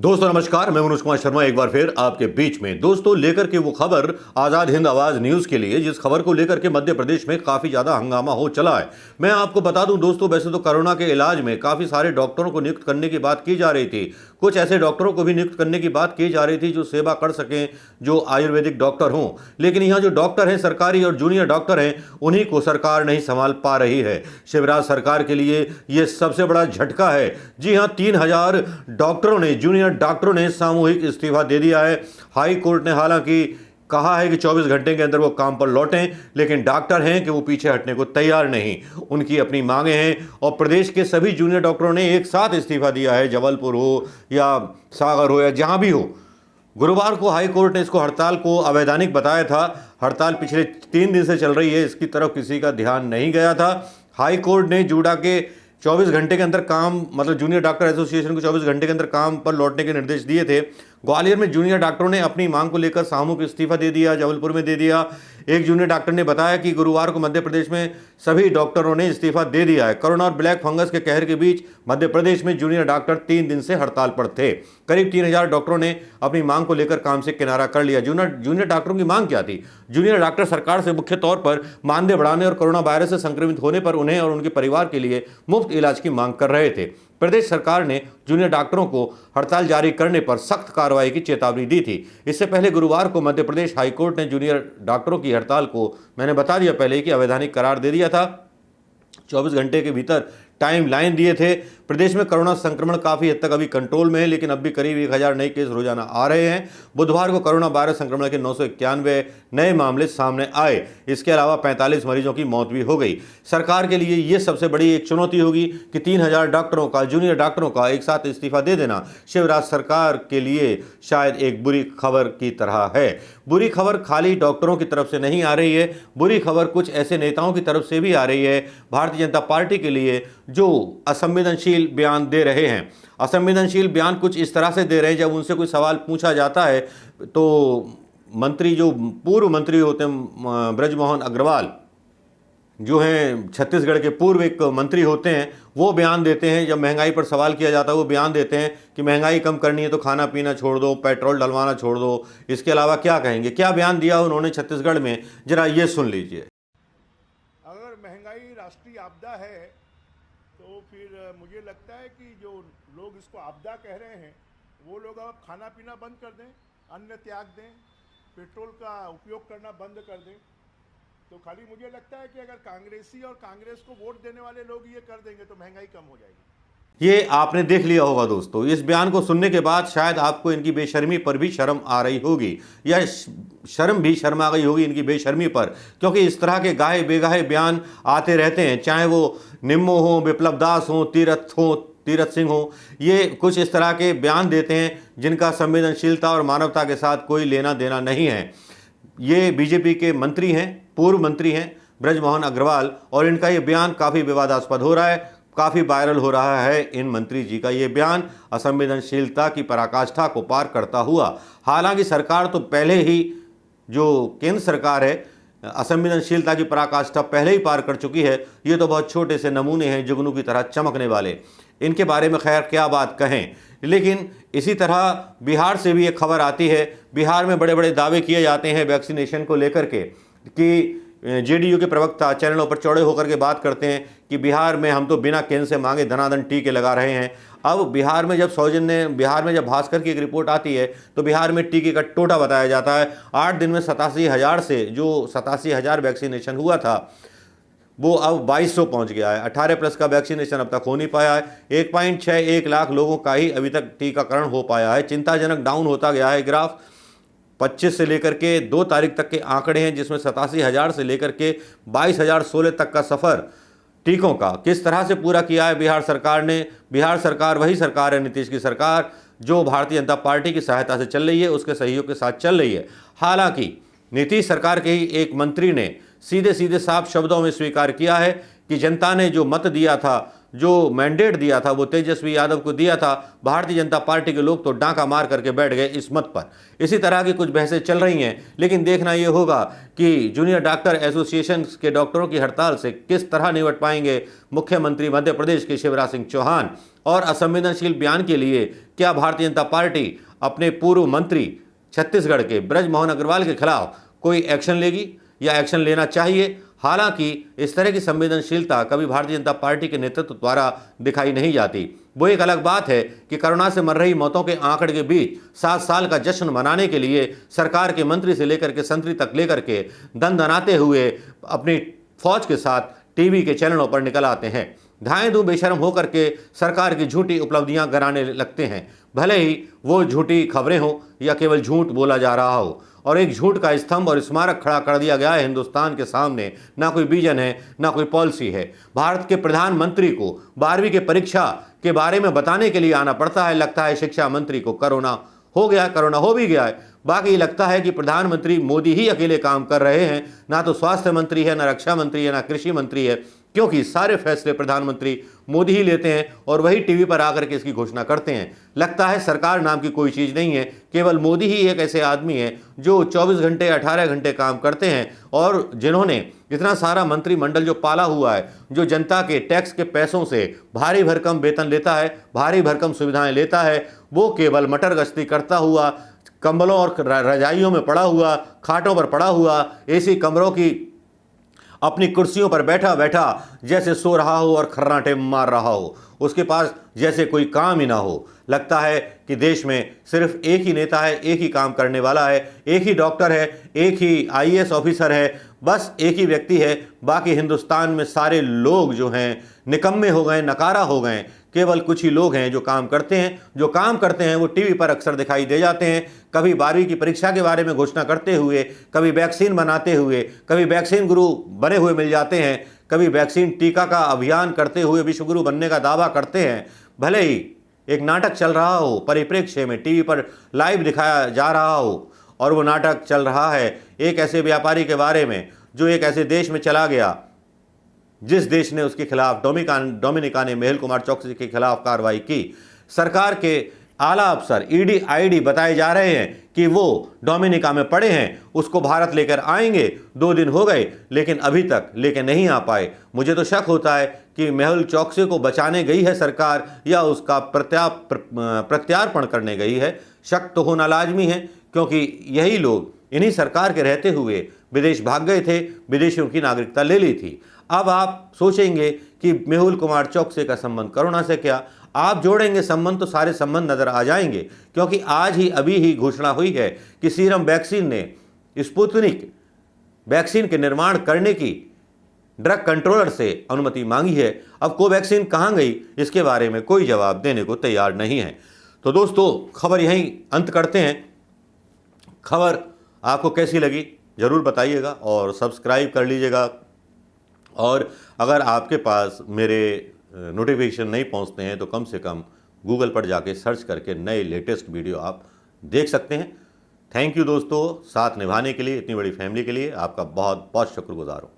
दोस्तों नमस्कार, मैं मनोज कुमार शर्मा एक बार फिर आपके बीच में दोस्तों लेकर के वो खबर आज़ाद हिंद आवाज़ न्यूज़ के लिए, जिस खबर को लेकर के मध्य प्रदेश में काफ़ी ज़्यादा हंगामा हो चला है। मैं आपको बता दूं दोस्तों, वैसे तो कोरोना के इलाज में काफ़ी सारे डॉक्टरों को नियुक्त करने की बात की जा रही थी। कुछ ऐसे डॉक्टरों को भी नियुक्त करने की बात की जा रही थी जो सेवा कर सकें, जो आयुर्वेदिक डॉक्टर हों। लेकिन यहाँ जो डॉक्टर हैं, सरकारी और जूनियर डॉक्टर हैं, उन्हीं को सरकार नहीं संभाल पा रही है। शिवराज सरकार के लिए ये सबसे बड़ा झटका है। जी हाँ, 3000 डॉक्टरों ने, जूनियर डॉक्टरों ने सामूहिक इस्तीफा दे दिया है। हाई कोर्ट ने हालांकि कहा है कि 24 घंटे के अंदर वो काम पर लौटें, लेकिन डॉक्टर हैं कि वो पीछे हटने को तैयार नहीं। उनकी अपनी मांगें हैं और प्रदेश के सभी जूनियर डॉक्टरों ने एक साथ इस्तीफा दिया है, जबलपुर हो या सागर हो या जहां भी हो। गुरुवार को हाई कोर्ट ने इसको हड़ताल को अवैधानिक बताया था। हड़ताल पिछले 3 दिन से चल रही है, इसकी तरफ किसी का ध्यान नहीं गया था। हाई कोर्ट ने जूडा के 24 घंटे के अंदर काम, मतलब जूनियर डॉक्टर एसोसिएशन को 24 घंटे के अंदर काम पर लौटने के निर्देश दिए थे। ग्वालियर में जूनियर डॉक्टरों ने अपनी मांग को लेकर सामूहिक इस्तीफा दे दिया, जबलपुर में दे दिया। एक जूनियर डॉक्टर ने बताया कि गुरुवार को मध्य प्रदेश में सभी डॉक्टरों ने इस्तीफा दे दिया है। कोरोना और ब्लैक फंगस के कहर के बीच मध्य प्रदेश में जूनियर डॉक्टर 3 दिन से हड़ताल पर थे। करीब 3000 डॉक्टरों ने अपनी मांग को लेकर काम से किनारा कर लिया। जूनियर डॉक्टरों की मांग क्या थी? जूनियर डॉक्टर सरकार से मुख्य तौर पर मानदेय बढ़ाने और कोरोना वायरस से संक्रमित होने पर उन्हें और उनके परिवार के लिए मुफ्त इलाज की मांग कर रहे थे। प्रदेश सरकार ने जूनियर डॉक्टरों को हड़ताल जारी करने पर सख्त कार्रवाई की चेतावनी दी थी। इससे पहले गुरुवार को मध्य प्रदेश हाईकोर्ट ने जूनियर डॉक्टरों की हड़ताल को, मैंने बता दिया पहले कि अवैधानिक करार दे दिया था। 24 घंटे के भीतर टाइम लाइन दिए थे। प्रदेश में कोरोना संक्रमण काफ़ी हद तक अभी कंट्रोल में है, लेकिन अब भी करीब 1000 नए केस रोजाना आ रहे हैं। बुधवार को कोरोना वायरस संक्रमण के 991 नए मामले सामने आए। इसके अलावा 45 मरीजों की मौत भी हो गई। सरकार के लिए ये सबसे बड़ी एक चुनौती होगी कि 3000 डॉक्टरों का, जूनियर डॉक्टरों का एक साथ इस्तीफा दे देना शिवराज सरकार के लिए शायद एक बुरी खबर की तरह है। बुरी खबर खाली डॉक्टरों की तरफ से नहीं आ रही है, बुरी खबर कुछ ऐसे नेताओं की तरफ से भी आ रही है भारतीय जनता पार्टी के लिए, जो असंवेदनशील बयान दे रहे हैं। असंवेदनशील बयान कुछ इस तरह से दे रहे हैं, जब उनसे कोई सवाल पूछा जाता है तो मंत्री, जो पूर्व मंत्री होते हैं ब्रजमोहन अग्रवाल, जो हैं छत्तीसगढ़ के पूर्व एक मंत्री होते हैं, वो बयान देते हैं। जब महंगाई पर सवाल किया जाता है वो बयान देते हैं कि महंगाई कम करनी है तो खाना पीना छोड़ दो, पेट्रोल डलवाना छोड़ दो। इसके अलावा क्या कहेंगे? क्या बयान दिया उन्होंने छत्तीसगढ़ में, जरा ये सुन लीजिए। अगर महंगाई राष्ट्रीय आपदा है तो फिर मुझे लगता है कि जो लोग इसको आपदा कह रहे हैं वो लोग अब खाना पीना बंद कर दें, अन्न त्याग दें, पेट्रोल का उपयोग करना बंद कर दें। तो खाली मुझे लगता है कि अगर कांग्रेसी और कांग्रेस को वोट देने वाले लोग ये कर देंगे तो महंगाई कम हो जाएगी। ये आपने देख लिया होगा दोस्तों। इस बयान को सुनने के बाद शायद आपको इनकी बेशर्मी पर भी शर्म आ रही होगी, या शर्म भी शर्मा गई होगी इनकी बेशर्मी पर, क्योंकि इस तरह के गाहे बेगाहे बयान आते रहते हैं, चाहे वो निम्मो हो, विप्लव दास हो, तीरथ सिंह हो। ये कुछ इस तरह के बयान देते हैं जिनका संवेदनशीलता और मानवता के साथ कोई लेना देना नहीं है। ये बीजेपी के मंत्री हैं, पूर्व मंत्री हैं ब्रजमोहन अग्रवाल, और इनका ये बयान काफ़ी विवादास्पद हो रहा है, काफ़ी वायरल हो रहा है। इन मंत्री जी का ये बयान असंवेदनशीलता की पराकाष्ठा को पार करता हुआ। हालांकि सरकार तो पहले ही, जो केंद्र सरकार है, असंवेदनशीलता की पराकाष्ठा पहले ही पार कर चुकी है। ये तो बहुत छोटे से नमूने हैं जुगनू की तरह चमकने वाले, इनके बारे में खैर क्या बात कहें। लेकिन इसी तरह बिहार से भी एक खबर आती है। बिहार में बड़े बड़े दावे किए जाते हैं वैक्सीनेशन को लेकर के, कि जेडीयू के प्रवक्ता चैनलों पर चौड़े होकर के बात करते हैं कि बिहार में हम तो बिना केंद्र से मांगे धनाधन टीके लगा रहे हैं। अब बिहार में जब भास्कर की एक रिपोर्ट आती है तो बिहार में टीके का टोटा बताया जाता है। 8 दिन में 87,000 से, जो 87,000 वैक्सीनेशन हुआ था, वो अब 2200 पहुंच गया है। 18 प्लस का वैक्सीनेशन अब तक हो नहीं पाया है। 1.61 लाख लोगों का ही अभी तक टीकाकरण हो पाया है। चिंताजनक डाउन होता गया है ग्राफ। 25 से लेकर के 2 तारीख तक के आंकड़े हैं, जिसमें 87,000 से लेकर के 22,016 तक का सफ़र टीकों का किस तरह से पूरा किया है बिहार सरकार ने। बिहार सरकार वही सरकार है, नीतीश की सरकार, जो भारतीय जनता पार्टी की सहायता से चल रही है, उसके सहयोग के साथ चल रही है। हालांकि नीतीश सरकार के ही एक मंत्री ने सीधे सीधे साफ शब्दों में स्वीकार किया है कि जनता ने जो मत दिया था, जो मैंडेट दिया था, वो तेजस्वी यादव को दिया था। भारतीय जनता पार्टी के लोग तो डांका मार करके बैठ गए इस मत पर। इसी तरह की कुछ बहसें चल रही हैं, लेकिन देखना ये होगा कि जूनियर डॉक्टर एसोसिएशन के डॉक्टरों की हड़ताल से किस तरह निपट पाएंगे मुख्यमंत्री मध्य प्रदेश के शिवराज सिंह चौहान। और असंवेदनशील बयान के लिए क्या भारतीय जनता पार्टी अपने पूर्व मंत्री छत्तीसगढ़ के ब्रजमोहन अग्रवाल के खिलाफ कोई एक्शन लेगी या एक्शन लेना चाहिए? हालांकि इस तरह की संवेदनशीलता कभी भारतीय जनता पार्टी के नेतृत्व द्वारा दिखाई नहीं जाती। वो एक अलग बात है कि कोरोना से मर रही मौतों के आंकड़े के बीच 7 साल का जश्न मनाने के लिए सरकार के मंत्री से लेकर के संतरी तक लेकर के दनाते हुए अपनी फौज के साथ टीवी के चैनलों पर निकल आते हैं। धाएं दूं बेशर्म होकर के सरकार की झूठी उपलब्धियां गिनाने लगते हैं, भले ही वो झूठी खबरें हो या केवल झूठ बोला जा रहा हो। और एक झूठ का स्तंभ और स्मारक खड़ा कर दिया गया है हिंदुस्तान के सामने। ना कोई विजन है, ना कोई पॉलिसी है। भारत के प्रधानमंत्री को 12वीं की परीक्षा के बारे में बताने के लिए आना पड़ता है। लगता है शिक्षा मंत्री को कोरोना हो गया, कोरोना हो भी गया है। बाकी लगता है कि प्रधानमंत्री मोदी ही अकेले काम कर रहे हैं। ना तो स्वास्थ्य मंत्री है, ना रक्षा मंत्री है, ना कृषि मंत्री है, क्योंकि सारे फैसले प्रधानमंत्री मोदी ही लेते हैं और वही टीवी पर आकर के इसकी घोषणा करते हैं। लगता है सरकार नाम की कोई चीज़ नहीं है, केवल मोदी ही एक ऐसे आदमी है जो 24 घंटे 18 घंटे काम करते हैं और जिन्होंने इतना सारा मंत्रिमंडल जो पाला हुआ है, जो जनता के टैक्स के पैसों से भारी भरकम वेतन लेता है, भारी भरकम सुविधाएं लेता है, वो केवल मटर गश्ती करता हुआ, कंबलों और रजाइयों में पड़ा हुआ, खाटों पर पड़ा हुआ, एसी कमरों की अपनी कुर्सियों पर बैठा बैठा जैसे सो रहा हो और खर्राटे मार रहा हो, उसके पास जैसे कोई काम ही ना हो। लगता है कि देश में सिर्फ एक ही नेता है, एक ही काम करने वाला है, एक ही डॉक्टर है, एक ही आईएएस ऑफिसर है, बस एक ही व्यक्ति है। बाकी हिंदुस्तान में सारे लोग जो हैं निकम्मे हो गए, नकारा हो गए। केवल कुछ ही लोग हैं जो काम करते हैं। जो काम करते हैं वो टीवी पर अक्सर दिखाई दे जाते हैं, कभी 12वीं की परीक्षा के बारे में घोषणा करते हुए, कभी वैक्सीन बनाते हुए, कभी वैक्सीन गुरु बने हुए मिल जाते हैं, कभी वैक्सीन टीका का अभियान करते हुए विश्व गुरु बनने का दावा करते हैं। भले ही एक नाटक चल रहा हो, परिप्रेक्ष्य में टीवी पर लाइव दिखाया जा रहा हो, और वो नाटक चल रहा है एक ऐसे व्यापारी के बारे में जो एक ऐसे देश में चला गया जिस देश ने उसके खिलाफ डोमिनिका ने मेहुल कुमार चौकसी के खिलाफ कार्रवाई की। सरकार के आला अफसर ईडी आईडी बताए जा रहे हैं कि वो डोमिनिका में पड़े हैं, उसको भारत लेकर आएंगे। 2 दिन हो गए लेकिन अभी तक लेकर नहीं आ पाए। मुझे तो शक होता है कि मेहुल चौकसी को बचाने गई है सरकार या उसका प्रत्यार्पण करने गई है। शक तो होना लाजमी है, क्योंकि यही लोग इन्हीं सरकार के रहते हुए विदेश भाग गए थे, विदेशियों की नागरिकता ले ली थी। अब आप सोचेंगे कि मेहुल कुमार चौकसी का संबंध कोरोना से क्या? आप जोड़ेंगे संबंध तो सारे संबंध नजर आ जाएंगे, क्योंकि आज ही अभी ही घोषणा हुई है कि सीरम वैक्सीन ने स्पुतनिक वैक्सीन के निर्माण करने की ड्रग कंट्रोलर से अनुमति मांगी है। अब कोवैक्सीन कहाँ गई, इसके बारे में कोई जवाब देने को तैयार नहीं है। तो दोस्तों, खबर यहीं अंत करते हैं। खबर आपको कैसी लगी ज़रूर बताइएगा और सब्सक्राइब कर लीजिएगा। और अगर आपके पास मेरे नोटिफिकेशन नहीं पहुंचते हैं तो कम से कम गूगल पर जाके सर्च करके नए लेटेस्ट वीडियो आप देख सकते हैं। थैंक यू दोस्तों, साथ निभाने के लिए, इतनी बड़ी फैमिली के लिए आपका बहुत बहुत शुक्रगुजार हूँ।